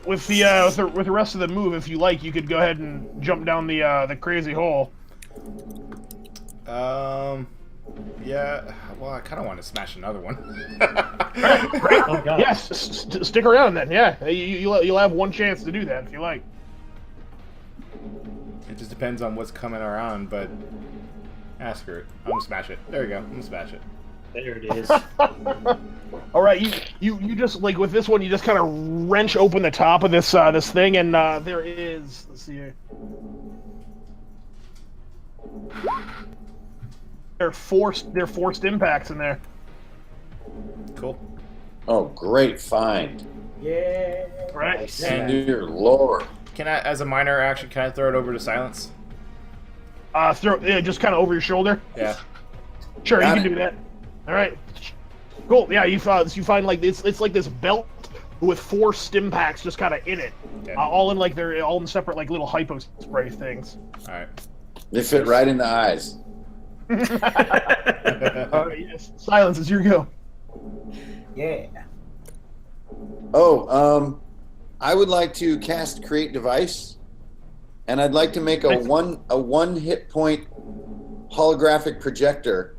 With the rest of the move, if you like, you could go ahead and jump down the crazy hole. Yeah. Well, I kind of want to smash another one. Great. Oh, God. Yes, stick around then. Yeah, you'll have one chance to do that if you like. It just depends on what's coming around, but screw it. I'm gonna smash it. There you go. I'm gonna smash it. There it is. All right, you just like with this one, you just kind of wrench open the top of this this thing, and there is. Let's see here. They're forced impacts in there. Cool. Oh, great find. Yeah. Right. Nice. And Dear Lord. can I, as a minor action, can I throw it over to silence? Just kind of over your shoulder. Yeah. Sure, Got you can it. do that. All right. Cool. Yeah, you find like it's like this belt with 4 stim packs just kind of in it, Okay. all in like they're all in separate like little hypo spray things. All right. They fit right in the eyes. All right, yes. Silence is your go. Yeah. Oh, I would like to cast Create Device, and I'd like to make a one hit point holographic projector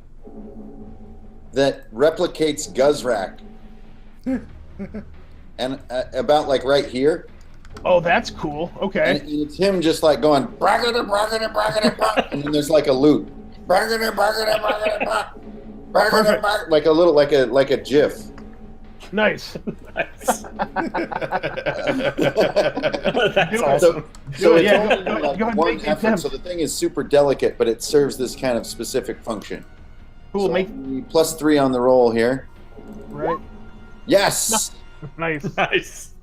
that replicates Guzrak, and about like right here, Oh, that's cool. Okay. and it's him just like going braggada braggada braggada bra, and then there's like a loop, braggada braggada braggada bra, braggada Perfect. braggada, like a little like a GIF. Nice. That's Do it. awesome. So it's Yeah, only go like ahead and one make the effort, attempt. so the thing is super delicate, but it serves this kind of specific function. Cool. So Make +3 on the roll here. right. Yes. Nice. Nice.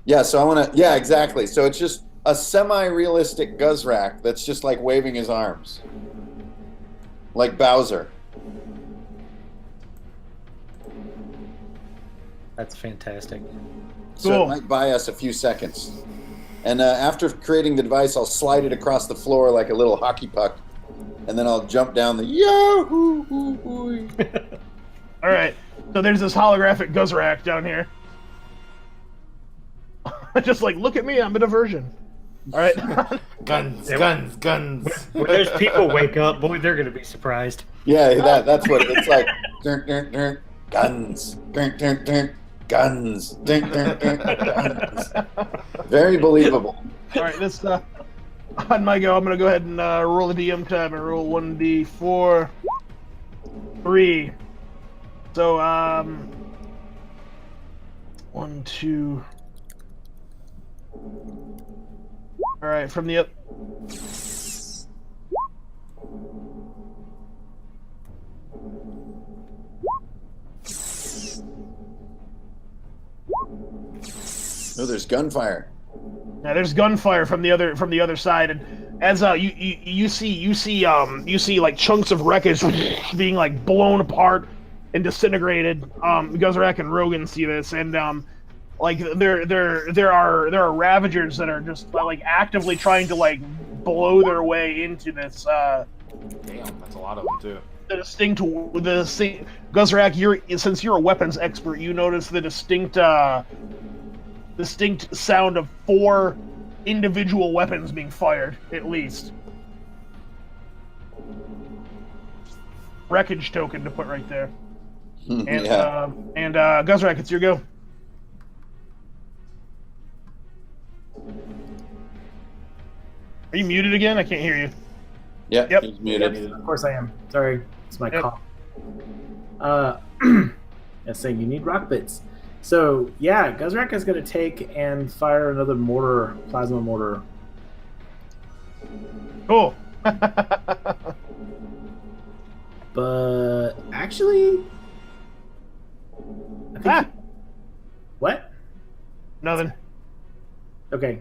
Yeah. So I want to. Yeah, exactly. So it's just a semi-realistic Guzrak that's just like waving his arms, like Bowser. That's fantastic. So Cool. it might buy us a few seconds. And after creating the device, I'll slide it across the floor like a little hockey puck, and then I'll jump down the Yahoo! All right. So there's this holographic Guzrak down here. Just like, look at me, I'm a diversion. All right. Guns, guns, guns. When those people wake up, boy, they're going to be surprised. Yeah, that's what it's like. Dun, dun, dun, guns. Dun, dun, dun, guns. Dun, dun, dun, guns. Very believable. All right. This on my go, I'm gonna go ahead and roll a DM tab and roll 1d4, 3. So 1, 2. All right, from the up. Oh, there's gunfire. Yeah, there's gunfire from the other side, and as you see like chunks of wreckage being like blown apart and disintegrated. Guzrak and Rogan see this, and like there are Ravagers that are just like actively trying to like blow their way into this. Damn, that's a lot of them too. Guzrak, since you're a weapons expert, you notice the distinct sound of 4 individual weapons being fired, at least. Wreckage token to put right there. And Yeah. Guzrak, it's your go. Are you muted again? I can't hear you. Yep, Yep. he's muted. Of course I am. Sorry, it's my Yep. cough. That's saying you need rock bits. So yeah, Guzrak is going to take and fire another mortar, plasma mortar. Cool. But actually, I think what? Nothing. Okay.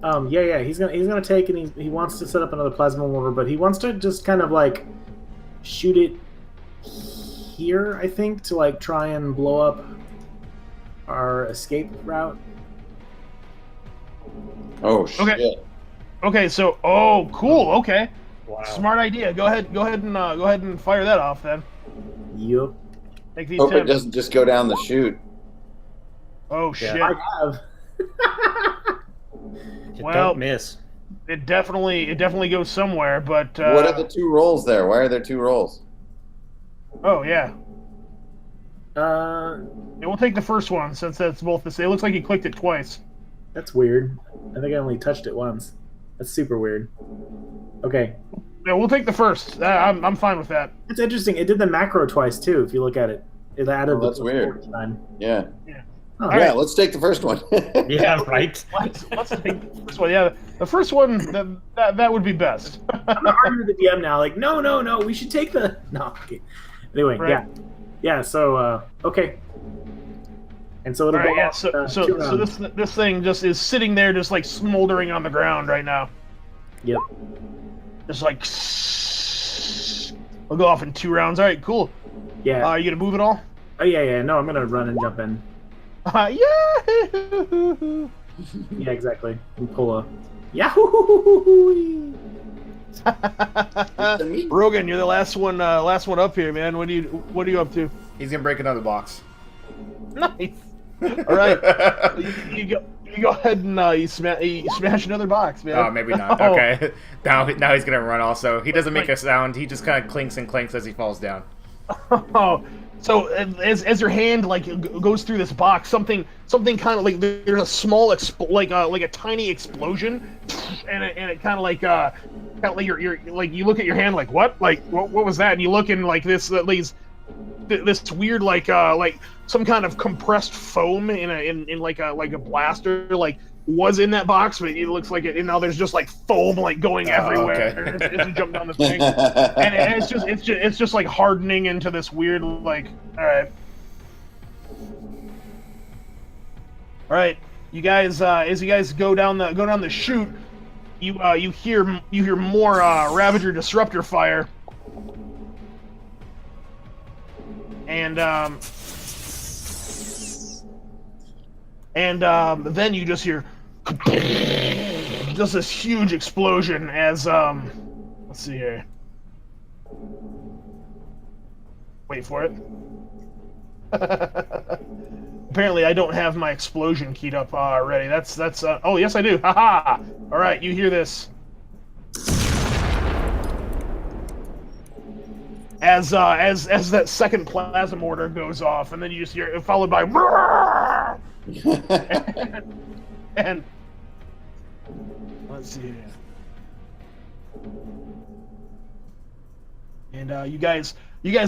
Yeah. He's gonna take and he wants to set up another plasma mortar, but he wants to just kind of like shoot it here, I think, to like try and blow up our escape route. Oh shit! Okay. Okay, so cool. Okay, Wow. smart idea. Go ahead and fire that off then. Yup. Make the Hope it attempt. doesn't just go down the chute. Oh Yeah. shit! I have. Well- Don't miss. It definitely goes somewhere, but What are the 2 rolls there? Why are there 2 rolls? oh yeah. Uh, Yeah, we'll take the first one since that's both the same. It looks like you clicked it twice. that's weird. I think I only touched it once. That's super weird. Okay. Yeah, we'll take the first. I'm fine with that. It's interesting. It did the macro twice too. If you look at it, it added. Oh, that's the weird. Time. Yeah. Oh, Yeah, let's take the first one. Yeah, right. Let's take the first one. Yeah, the first one that would be best. I'm not arguing with the DM now. Like, no. We should take the. No. Okay. Anyway, Right. yeah. So okay. And so it'll All right, go yeah. off, So 2 rounds. this thing just is sitting there, just like smoldering on the ground right now. Yep. Just like we'll go off in 2 rounds. All right, cool. Yeah. Are you gonna move it all? Oh yeah. No, I'm gonna run and jump in. Yeah. Yeah, exactly. And pull a. Yahoo! Rogan, you're the last one up here, man. What are you up to? He's gonna break another box. Nice. All right, you go ahead and you smash another box, man. Oh, maybe not. Oh. Okay. Now he's gonna run. Also, he doesn't make a sound. He just kind of clinks and clinks as he falls down. Oh, so as your hand like goes through this box, something kind of like there's a small like a tiny explosion, and it kind of like you're like you look at your hand like what was that, and you look in like this weird like some kind of compressed foam in like a blaster like was in that box, but it looks like it, and now there's just like foam like going everywhere okay. as you jump down this thing, and it's just like hardening into this weird like all right, you guys as you guys go down the chute, you hear more Ravager disruptor fire, and then you just hear just this huge explosion as let's see here. Wait for it. Apparently I don't have my explosion keyed up already. That's oh yes I do. Haha. All right, you hear this. As that second plasma mortar goes off, and then you just hear it followed by and let's see here. And you guys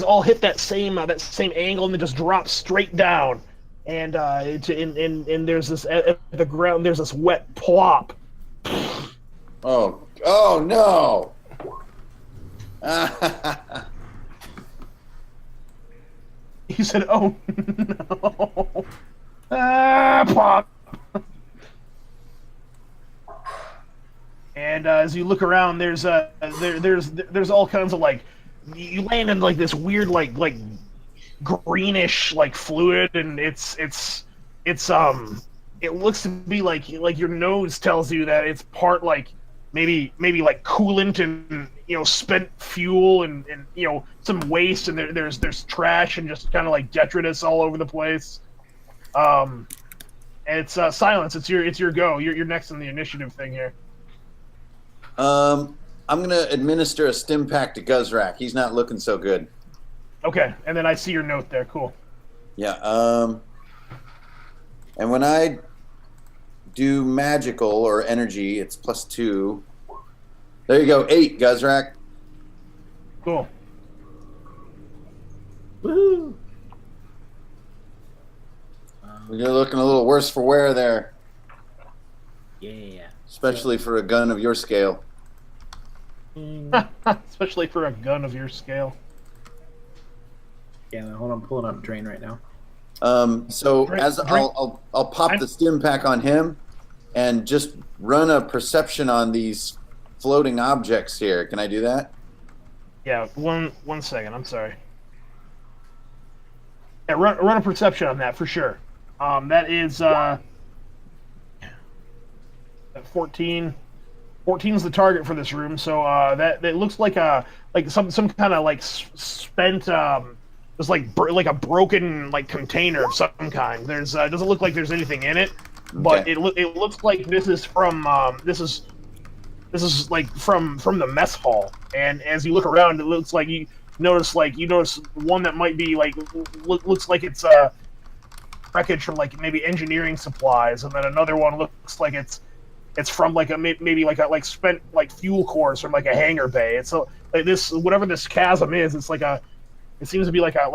all hit that same angle, and then just drop straight down. And and there's this at the ground. There's this wet plop. Oh no! He said, "Oh no!" Plop. And as you look around, there's all kinds of like you land in like this weird like greenish like fluid, and it looks to be like your nose tells you that it's part like maybe like coolant and spent fuel and some waste, and there's trash and just kind of like detritus all over the place. And it's Silence. It's your go. You're next in the initiative thing here. I'm gonna administer a stim pack to Guzrak. He's not looking so good. Okay, and then I see your note there. Cool. Yeah. And when I do magical or energy, it's +2. There you go. 8, Guzrak. Cool. Woohoo! You're looking a little worse for wear there, Yeah. especially for a gun of your scale. Especially for a gun of your scale. Yeah, hold on, I'm pulling up Drain right now. So Drink- as drink- I'll pop the stim pack on him, and just run a perception on these floating objects here. Can I do that? Yeah, one second. I'm sorry. Yeah, run a perception on that for sure. That is 14. 14 is the target for this room. So that looks like some kind of like spent just like a broken like container of some kind. There's doesn't look like there's anything in it, but Okay. it looks like this is from this is like from the mess hall. And as you look around, it looks like you notice one that might be like looks like it's wreckage from like maybe engineering supplies, and then another one looks like it's from like a maybe like a spent like fuel cores from like a hangar bay. It's so like this whatever this chasm is, it seems to be like a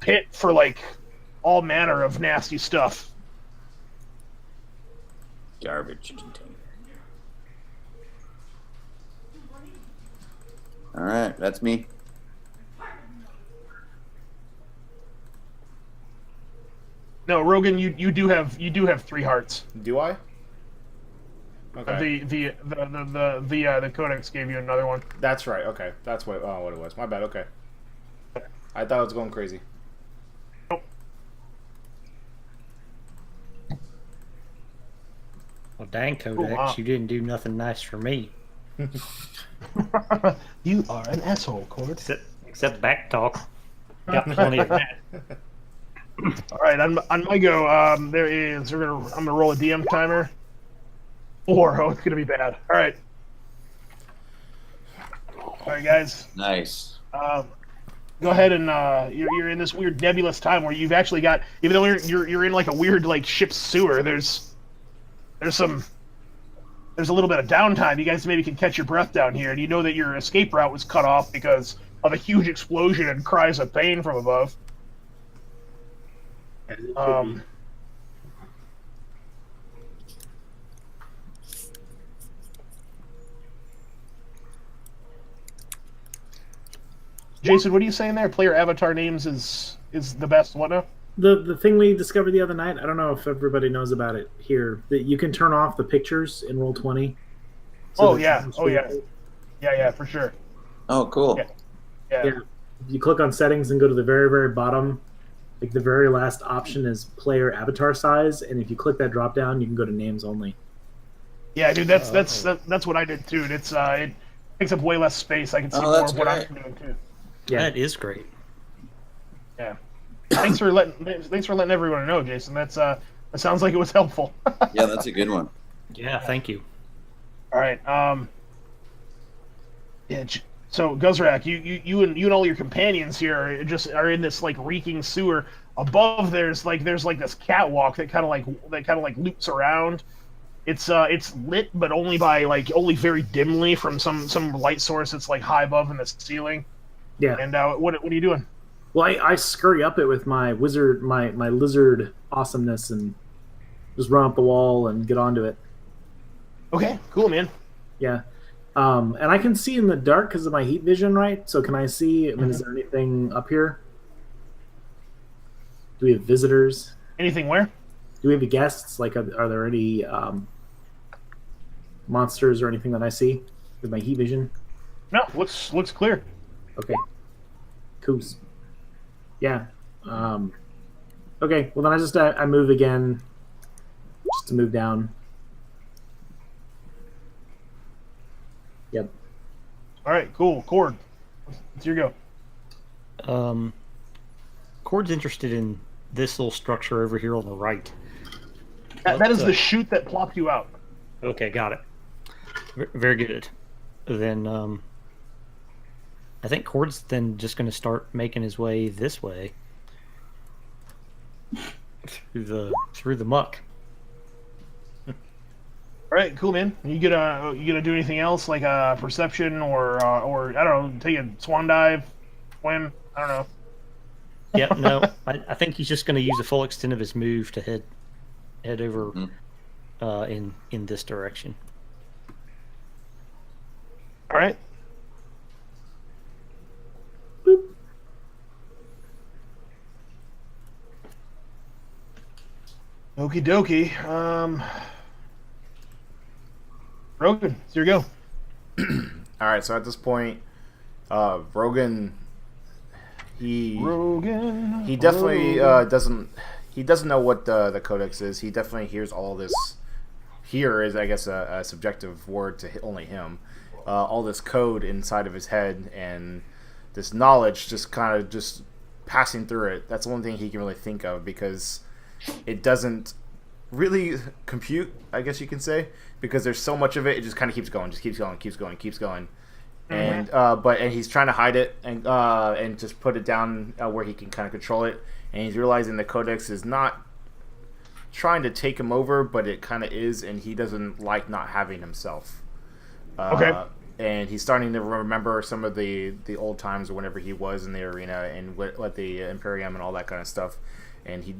pit for like all manner of nasty stuff. Garbage container. All right, that's me. No, Rogan, you do have 3 hearts. Do I? Okay. The Codex gave you another one. That's right. Okay. That's what it was. My bad. Okay. I thought I was going crazy. Well, dang, Codex, wow. you didn't do nothing nice for me. You are an asshole, Cord. Except back talk. Got plenty of that. All right, on my go, I'm gonna roll a DM timer. 4. Oh, it's gonna be bad. All right, guys. Nice. Go ahead and you're in this weird nebulous time where you've actually got, even though you're in like a weird like ship's sewer. There's a little bit of downtime. You guys maybe can catch your breath down here, and you know that your escape route was cut off because of a huge explosion and cries of pain from above. Jason, what are you saying there? Player avatar names is the best. What now? The thing we discovered the other night, I don't know if everybody knows about it here, that you can turn off the pictures in Roll20. Oh yeah, for sure. Oh, cool. Yeah. Yeah. If you click on settings and go to the very, very bottom, like the very last option is player avatar size, and if you click that drop down, you can go to names only. Yeah, dude, that's what I did too. It takes up way less space. I can see more that's of what I'm great. doing too. Yeah. That is great. Yeah. Thanks for letting everyone know, Jason. That sounds like it was helpful. Yeah, that's a good one. Yeah, thank you. All right. Yeah. So Guzrak, you and all your companions here are in this like reeking sewer. Above there's this catwalk that kind of like loops around. It's lit, but only very dimly from some light source that's like high above in the ceiling. Yeah. And what are you doing? Well, I scurry up it with my wizard, my lizard awesomeness, and just run up the wall and get onto it. Okay, cool, man. Yeah. And I can see in the dark because of my heat vision, right? So can I see? I mean, is there anything up here? Do we have visitors? Anything where? Do we have guests? Like, are there any monsters or anything that I see with my heat vision? No, looks clear. Okay. Cool. Yeah. Okay. Well, then I move again, just to move down. Yep. All right, cool. Cord, it's your go. Cord's interested in this little structure over here on the right. That is the chute that plopped you out. Okay, got it. Very good. Then I think Cord's then just going to start making his way this way through the muck. All right, cool, man. You gonna do anything else like perception or I don't know, take a swan dive, swim? I don't know. Yep, no. I think he's just going to use the full extent of his move to head over in this direction. All right. Okie dokie. Rogan, it's your go. All right, so at this point, Rogan, he definitely doesn't know what the codex is. He definitely hears all this. Here is, I guess, a subjective word to only him. All this code inside of his head and this knowledge just kind of just passing through it. That's the one thing he can really think of, because it doesn't really compute, I guess you can say, because there's so much of it. It just kind of keeps going, keeps going. And but he's trying to hide it and just put it down where he can kind of control it. And he's realizing the codex is not trying to take him over, but it kind of is, and he doesn't like not having himself. Okay. And he's starting to remember some of the old times whenever he was in the arena and what the Imperium and all that kind of stuff. And he's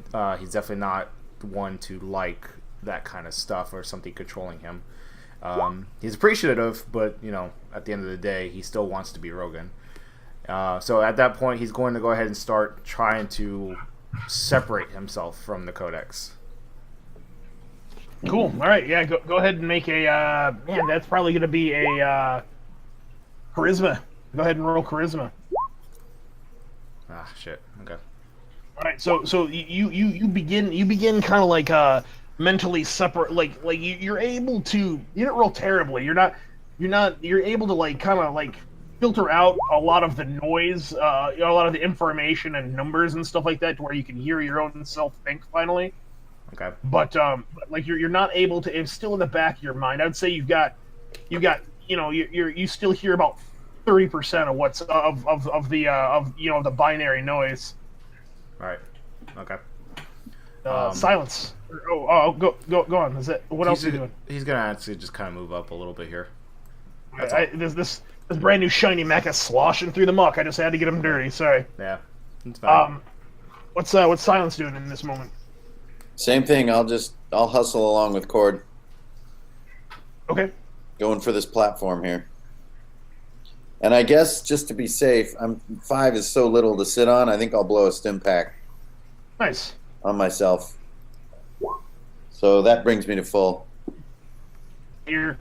definitely not one to like that kind of stuff or something controlling him. He's appreciative, but at the end of the day, he still wants to be Rogan. So at that point, he's going to go ahead and start trying to separate himself from the Codex. Cool. All right. Yeah. Go ahead and make a. Man, that's probably going to be a charisma. Go ahead and roll charisma. Ah, shit. Okay. All right. So you begin kind of like mentally separate. Like you're able to. You didn't roll terribly. You're able to like kind of like filter out a lot of the noise, a lot of the information and numbers and stuff like that, to where you can hear your own self think finally. Okay. But like you're not able to. It's still in the back of your mind. I'd say you still hear about 30% of what's of the binary noise. Right. Okay. Silence. Go on. Is it? What else are you doing? He's gonna actually just kind of move up a little bit here. This brand new shiny mecha sloshing through the muck. I just had to get him dirty. Sorry. Yeah. It's fine. What's Silence doing in this moment? Same thing. I'll hustle along with Cord. Okay. Going for this platform here. And I guess just to be safe, 5 is so little to sit on. I think I'll blow a stim pack. Nice. On myself. So that brings me to full. You're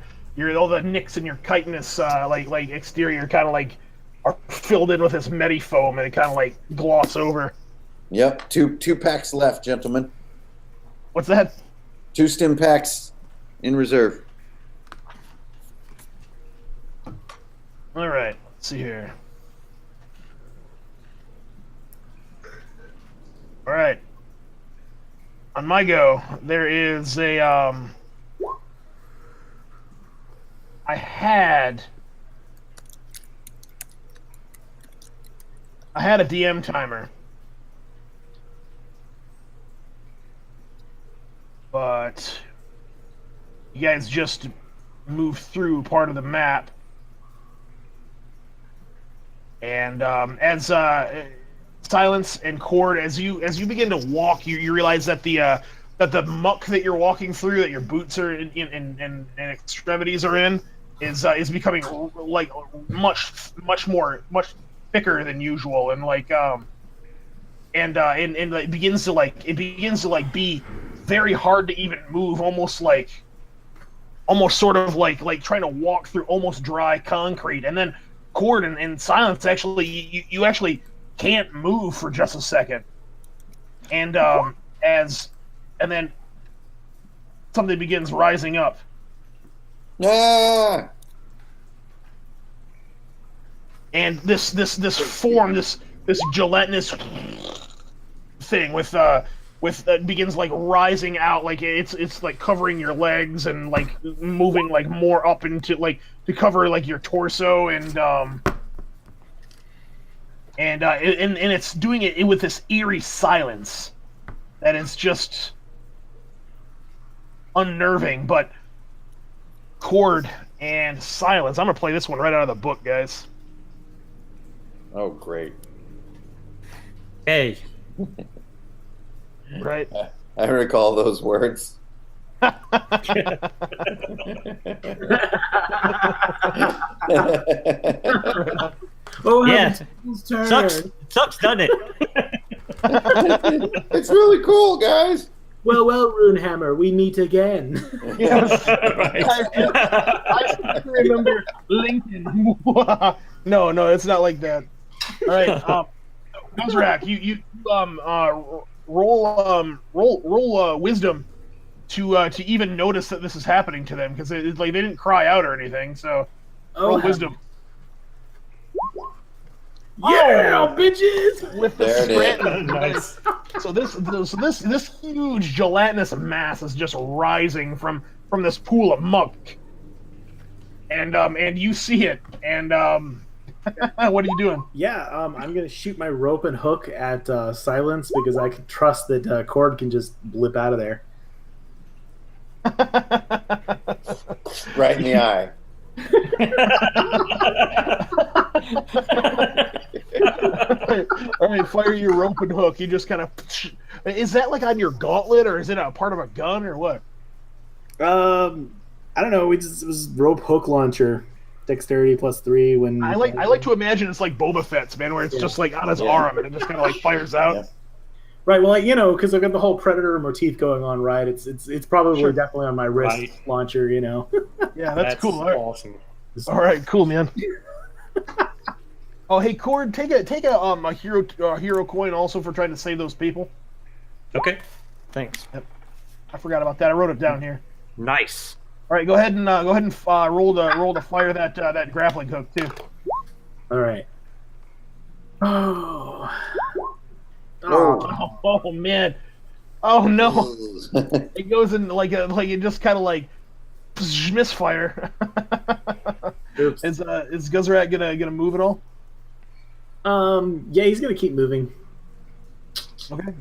all the nicks in your chitinous like exterior kind of like are filled in with this medifoam, and it kind of like gloss over. Yep. Two packs left, gentlemen. What's that? 2 stim packs in reserve. All right. Let's see here. All right. On my go, there is a I had a DM timer, but you guys just moved through part of the map, and as Silence and Cord, as you begin to walk, you realize that the muck that you're walking through, that your boots are in extremities are in, is becoming like much thicker than usual, and like it begins to be very hard to even move, almost sort of like trying to walk through almost dry concrete. And then Cord and Silence, actually you actually can't move for just a second, and then something begins rising up. Ah! And this form, this gelatinous thing with begins like rising out, like it's like covering your legs and like moving like more up into like to cover like your torso, and it's doing it with this eerie silence that is just unnerving. But Cord, and Silence. I'm gonna play this one right out of the book, guys. Oh, great. Hey, Right. I recall those words. Oh, Yeah. It's turn. sucks, doesn't it? It's really cool, guys. Well, Runehammer, we meet again. Yes. I remember Lincoln. No, it's not like that. All right, Guzrak, you roll wisdom to even notice that this is happening to them, because it's like they didn't cry out or anything. So roll wisdom. Yeah, bitches. With the There it is. Scranton. Nice. So this huge gelatinous mass is just rising from this pool of muck, and you see it, and what are you doing? Yeah, I'm gonna shoot my rope and hook at Silence because I can trust that Cord can just blip out of there. Right in the eye. All right, fire your rope and hook. You just kind of. Is that like on your gauntlet, or is it a part of a gun, or what? I don't know. It was rope hook launcher, dexterity +3. When I like to imagine it's like Boba Fett's, man, where it's just like on his arm and it just kind of like fires out. Yeah. Right. Well, because I've got the whole Predator motif going on. Right. It's probably Sure. definitely on my wrist Right. launcher. Yeah, that's cool. All right. Awesome. All right, cool, man. Oh, hey, Cord, take a hero coin also for trying to save those people. Okay. Thanks. I forgot about that. I wrote it down here. Nice. All right, go ahead and roll to fire that grappling hook too. All right. Oh. Oh man. Oh no. It goes in like it just kind of like misfire. Oops. Is Guzrak gonna move at all? Yeah, he's gonna keep moving. Okay.